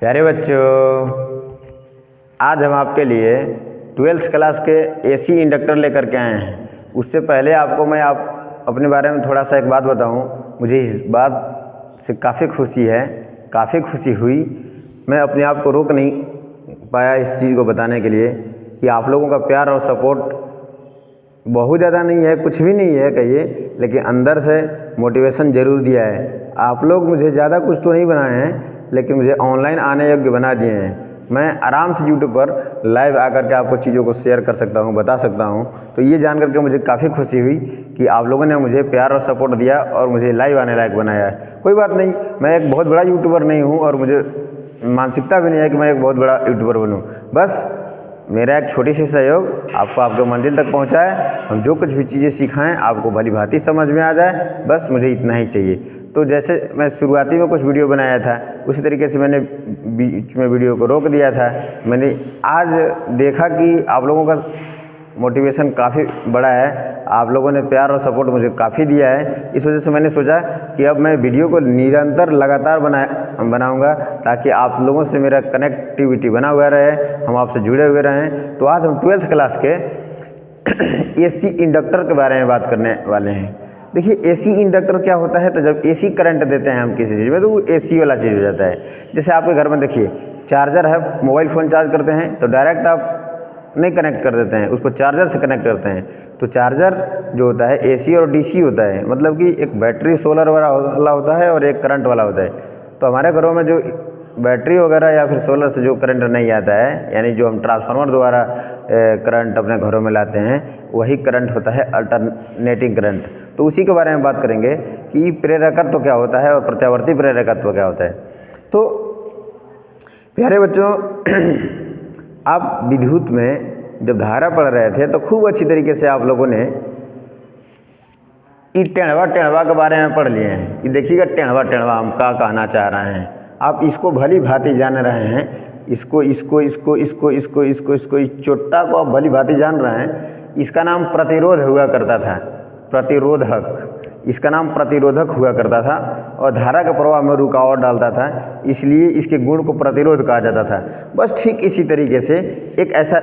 प्यारे बच्चों, आज हम आपके लिए 12th क्लास के एसी इंडक्टर लेकर के आए हैं। उससे पहले आपको मैं अपने बारे में थोड़ा सा एक बात बताऊं। मुझे इस बात से काफ़ी खुशी है, काफ़ी खुशी हुई। मैं अपने आप को रोक नहीं पाया इस चीज़ को बताने के लिए कि आप लोगों का प्यार और सपोर्ट बहुत ज़्यादा नहीं है, कुछ भी नहीं है कहिए, लेकिन अंदर से मोटिवेशन ज़रूर दिया है। आप लोग मुझे ज़्यादा कुछ तो नहीं बनाए हैं, लेकिन मुझे ऑनलाइन आने योग्य बना दिए हैं। मैं आराम से यूट्यूब पर लाइव आकर के आपको चीज़ों को शेयर कर सकता हूँ, बता सकता हूँ। तो ये जान करके मुझे काफ़ी खुशी हुई कि आप लोगों ने मुझे प्यार और सपोर्ट दिया और मुझे लाइव आने लायक बनाया है। कोई बात नहीं, मैं एक बहुत बड़ा यूट्यूबर नहीं हूँ और मुझे मानसिकता भी नहीं है कि मैं एक बहुत बड़ा यूट्यूबर बनूँ। बस मेरा एक छोटी सी सहयोग आपको आपके मंजिल तक पहुंचाए। हम जो कुछ भी चीज़ें सिखाएं आपको भली भांति समझ में आ जाए, बस मुझे इतना ही चाहिए। तो जैसे मैं शुरुआती में कुछ वीडियो बनाया था, उसी तरीके से मैंने बीच में वीडियो को रोक दिया था। मैंने आज देखा कि आप लोगों का मोटिवेशन काफ़ी बड़ा है, आप लोगों ने प्यार और सपोर्ट मुझे काफ़ी दिया है। इस वजह से मैंने सोचा कि अब मैं वीडियो को निरंतर लगातार बनाऊंगा ताकि आप लोगों से मेरा कनेक्टिविटी बना हुआ रहे, हम आपसे जुड़े हुए रहें। तो आज हम 12th क्लास के एसी इंडक्टर के बारे में बात करने वाले हैं। देखिए, एसी इंडक्टर क्या होता है, तो जब एसी करंट देते हैं हम किसी चीज़ में तो वो एसी वाला चीज़ हो जाता है। जैसे आपके घर में देखिए चार्जर है, मोबाइल फ़ोन चार्ज करते हैं तो डायरेक्ट आप नहीं कनेक्ट कर देते हैं, उसको चार्जर से कनेक्ट करते हैं। तो चार्जर जो होता है एसी और डीसी होता है, मतलब कि एक बैटरी सोलर वाला होता है और एक करंट वाला होता है। तो हमारे घरों में जो बैटरी वगैरह या फिर सोलर से जो करंट नहीं आता है, यानी जो हम ट्रांसफार्मर द्वारा करंट अपने घरों में लाते हैं, वही करंट होता है अल्टरनेटिंग करंट। तो उसी के बारे में बात करेंगे कि प्रेरकत्व क्या होता है और प्रत्यावर्ती प्रेरकत्व क्या होता है। तो प्यारे बच्चों, आप विद्युत में जब धारा पढ़ रहे थे तो खूब अच्छी तरीके से आप लोगों ने ये टेढ़वा के बारे में पढ़ लिए हैं। ये देखिएगा, टेढ़वा हम क्या कहना चाह रहे हैं, आप इसको भली भांति जान रहे हैं। इसको इस चोट्टा को आप भली भांति जान रहे हैं। इसका नाम प्रतिरोध हुआ करता था, प्रतिरोधक। इसका नाम प्रतिरोधक हुआ करता था और धारा के प्रवाह में रुकावट डालता था, इसलिए इसके गुण को प्रतिरोध कहा जाता था। बस ठीक इसी तरीके से एक ऐसा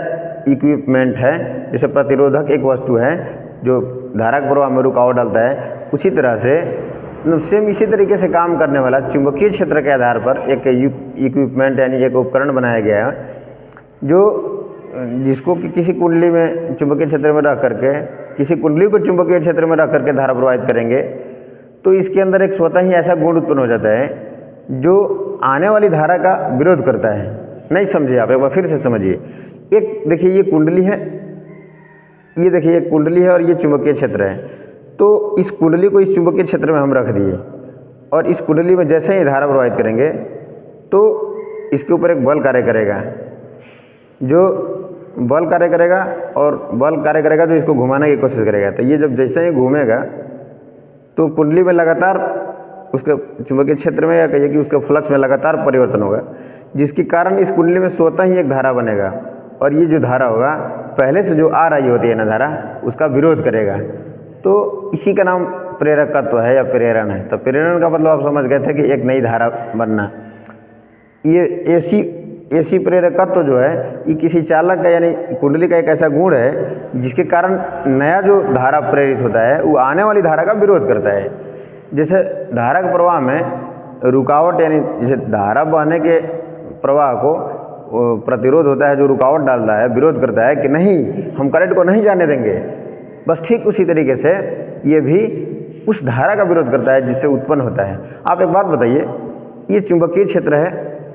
इक्विपमेंट है, जैसे प्रतिरोधक एक वस्तु है जो धारा के प्रवाह में रुकावट डालता है, उसी तरह से सेम इसी तरीके से काम करने वाला चुंबकीय क्षेत्र के आधार पर एक इक्विपमेंट यानी एक उपकरण बनाया गया है, जो जिसको कि किसी कुंडली में चुंबकीय क्षेत्र में रख करके, किसी कुंडली को चुंबकीय क्षेत्र में रख करके धारा प्रवाहित करेंगे तो इसके अंदर एक स्वतः ही ऐसा गुण उत्पन्न हो जाता है जो आने वाली धारा का विरोध करता है। नहीं समझे आप, एक बार फिर से समझिए। एक देखिए, ये कुंडली है, ये देखिए एक कुंडली है और ये चुंबकीय क्षेत्र है। तो इस कुंडली को इस चुंबकीय क्षेत्र में हम रख दिए और इस कुंडली में जैसे ही धारा प्रवाहित करेंगे तो इसके ऊपर एक बल कार्य करेगा, जो बल कार्य करेगा और बल कार्य करेगा जो इसको घुमाने की कोशिश करेगा। तो ये जब जैसे ही घूमेगा तो कुंडली में लगातार उसके चुंबकीय क्षेत्र में, या कहिए कि उसके फ्लक्स में लगातार परिवर्तन होगा, जिसके कारण इस कुंडली में स्वतः ही एक धारा बनेगा और ये जो धारा होगा पहले से जो आ रही होती है ना धारा, उसका विरोध करेगा। तो इसी का नाम प्रेरकत्व है या प्रेरण है। तो प्रेरण का मतलब आप समझ गए थे कि एक नई धारा बनना। ये एसी प्रेरकत्व जो है ये किसी चालक का यानी कुंडली का एक ऐसा गुण है जिसके कारण नया जो धारा प्रेरित होता है वो आने वाली धारा का विरोध करता है। जैसे धारा के प्रवाह में रुकावट, यानी जैसे धारा बहने के प्रवाह को प्रतिरोध होता है, जो रुकावट डालता है, विरोध करता है कि नहीं, हम करंट को नहीं जाने देंगे। बस ठीक उसी तरीके से ये भी उस धारा का विरोध करता है जिससे उत्पन्न होता है। आप एक बात बताइए, ये चुंबकीय क्षेत्र है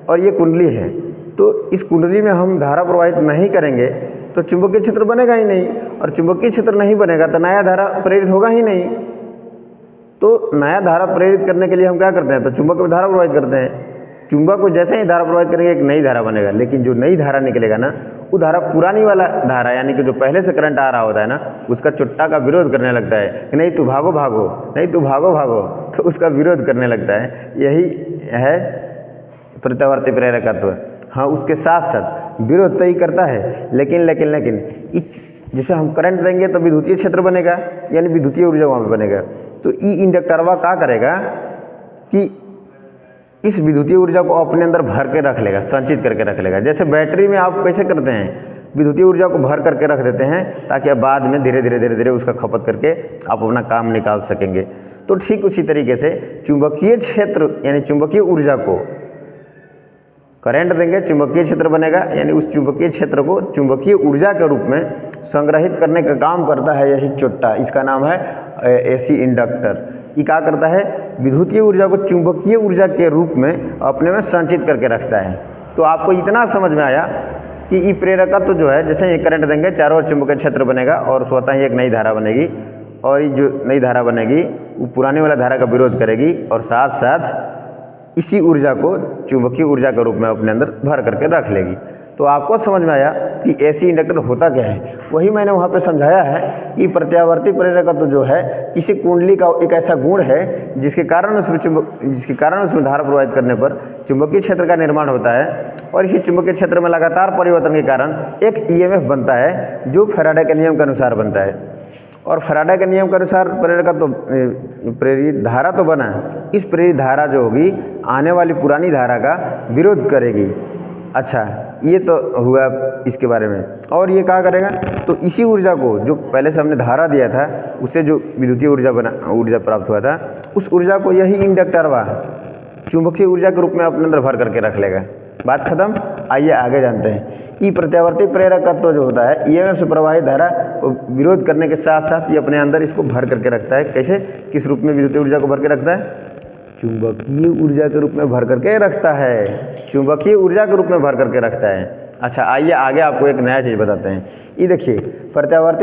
और ये कुंडली है, तो इस कुंडली में हम धारा प्रवाहित नहीं करेंगे तो चुंबकीय क्षेत्र बनेगा ही नहीं, और चुंबकीय क्षेत्र नहीं बनेगा तो नया धारा प्रेरित होगा ही नहीं। तो नया धारा प्रेरित करने के लिए हम क्या करते हैं, तो चुंबक में धारा प्रवाहित करते हैं। चुंबक को जैसे ही धारा प्रवाहित करेंगे एक नई धारा बनेगा, लेकिन जो नई धारा निकलेगा ना, वो धारा पुरानी वाला धारा यानी कि जो पहले से करंट आ रहा होता है ना, उसका चुट्टा का विरोध करने लगता है कि नहीं तू भागो भागो, नहीं तू भागो भागो, तो उसका विरोध करने लगता है। यही है प्रत्यावर्ती प्रेरकत्व। हाँ, उसके साथ साथ विरोध तो ही करता है, लेकिन जैसे हम करंट देंगे तो विद्युतीय क्षेत्र बनेगा, यानी विद्युतीय ऊर्जा वहाँ पर बनेगा। तो ई इंडक्टरवा क्या करेगा कि इस विद्युतीय ऊर्जा को अपने अंदर भर के रख लेगा, संचित करके रख लेगा। जैसे बैटरी में आप कैसे करते हैं, विद्युतीय ऊर्जा को भर करके रख देते हैं ताकि आप बाद में धीरे धीरे उसका खपत करके आप अपना काम निकाल सकेंगे। तो ठीक उसी तरीके से चुंबकीय क्षेत्र यानी चुंबकीय ऊर्जा को करंट देंगे, चुंबकीय क्षेत्र बनेगा, यानी उस चुंबकीय क्षेत्र को चुंबकीय ऊर्जा के रूप में संग्रहित करने का काम करता है यही चोट्टा। इसका नाम है एसी इंडक्टर। ये क्या करता है, विद्युतीय ऊर्जा को चुंबकीय ऊर्जा के रूप में अपने में संचित करके रखता है। तो आपको इतना समझ में आया कि ये प्रेरकत्व जो है, जैसे ये करंट देंगे चारों ओर चुंबकीय क्षेत्र बनेगा और स्वतः ही एक नई धारा बनेगी, और ये जो नई धारा बनेगी वो पुराने वाला धारा का विरोध करेगी और साथ साथ इसी ऊर्जा को चुंबकीय ऊर्जा के रूप में अपने अंदर भर करके रख लेगी। तो आपको समझ में आया कि एसी इंडक्टर होता क्या है। वही मैंने वहाँ पे समझाया है कि प्रत्यावर्ती प्रेरकत्व जो है किसी कुंडली का एक ऐसा गुण है जिसके कारण उसमें धारा प्रवाहित करने पर चुंबकीय क्षेत्र का निर्माण होता है, और इसी चुंबकीय क्षेत्र में लगातार परिवर्तन के कारण एक ईएमएफ बनता है जो फैराडे के नियम के अनुसार बनता है। और फैराडे के नियम के अनुसार प्रेरित धारा तो बना, इस प्रेरित धारा जो होगी आने वाली पुरानी धारा का विरोध करेगी। अच्छा, ये तो हुआ इसके बारे में। और ये क्या करेगा, तो इसी ऊर्जा को जो पहले से हमने धारा दिया था उससे जो विद्युतीय ऊर्जा प्राप्त हुआ था, उस ऊर्जा को यही इंडक्टर वा चुंबकीय ऊर्जा के रूप में अपने अंदर भर करके रख लेगा। बात खत्म। आइए आगे जानते हैं। ई प्रत्यावर्ती प्रेरकत्व जो होता है ईएमएफ से प्रवाहित धारा को विरोध करने के साथ साथ ये अपने अंदर इसको भर करके रखता है। कैसे, किस रूप में विद्युतीय ऊर्जा को भर के रखता है, चुंबकीय ऊर्जा के रूप में भर करके रखता है, चुंबकीय ऊर्जा के रूप में भर करके रखता है। अच्छा, आइए आगे आपको एक नया चीज़ बताते हैं। ये देखिए, प्रत्यावर्ती